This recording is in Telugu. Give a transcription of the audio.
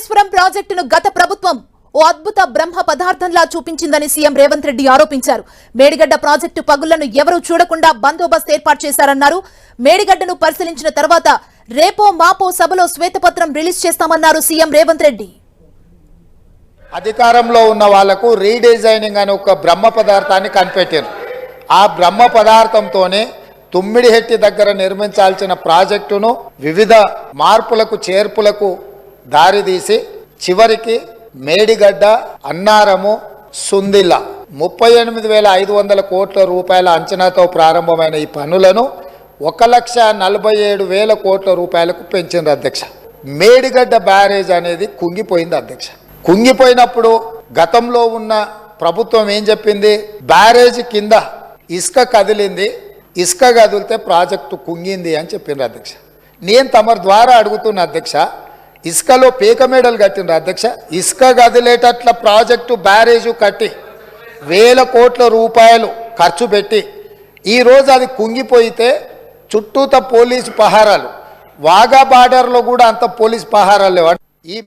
కాళేశ్వరం ప్రాజెక్టును గత ప్రభుత్వం ఓ అద్భుత బ్రహ్మ పదార్థంలా చూపించిందని సీఎం రేవంత్ రెడ్డి ఆరోపించారు. మేడిగడ్డ ప్రాజెక్టు పగుళ్లను ఎవరూ చూడకుండా బందోబస్తు ఏర్పాటు చేశారన్నారు. మేడిగడ్డను పరిశీలించిన తర్వాత రేపో మాపో సభలో శ్వేతపత్రం రిలీజ్ చేస్తామన్నారు సీఎం రేవంత్ రెడ్డి. అధికారంలో ఉన్న వాళ్లకు రీడిజైనింగ్ అనే ఒక బ్రహ్మ పదార్థాన్ని కనిపెట్టారు. ఆ బ్రహ్మ పదార్థంతోనే తుమ్మిడిహెట్టి దగ్గర నిర్మించాల్సిన ప్రాజెక్టును వివిధ మార్పులకు చేర్పులకు దారితీసి చివరికి మేడిగడ్డ, అన్నారము, సుందిల్ల 38,500 కోట్ల రూపాయల అంచనాతో ప్రారంభమైన ఈ పనులను 1,47,000 కోట్ల రూపాయలకు పెంచింది అధ్యక్ష. మేడిగడ్డ బ్యారేజ్ అనేది కుంగిపోయింది అధ్యక్ష. కుంగిపోయినప్పుడు గతంలో ఉన్న ప్రభుత్వం ఏం చెప్పింది? బ్యారేజ్ కింద ఇసుక కదిలింది, ఇసుక కదిలితే ప్రాజెక్టు కుంగింది అని చెప్పింది అధ్యక్ష. నేను తమరి ద్వారా అడుగుతున్న అధ్యక్ష, ఇసుకలో పీకమేడలు కట్టిండ్రు అధ్యక్ష. ఇసుక కదిలేటట్ల ప్రాజెక్టు బ్యారేజు కట్టి 1,000 కోట్ల రూపాయలు ఖర్చు పెట్టి ఈరోజు అది కుంగిపోయితే చుట్టూత పోలీసు పహారాలు, వాగా బార్డర్లో కూడా అంత పోలీసు పహారాలు లేవు. ఈ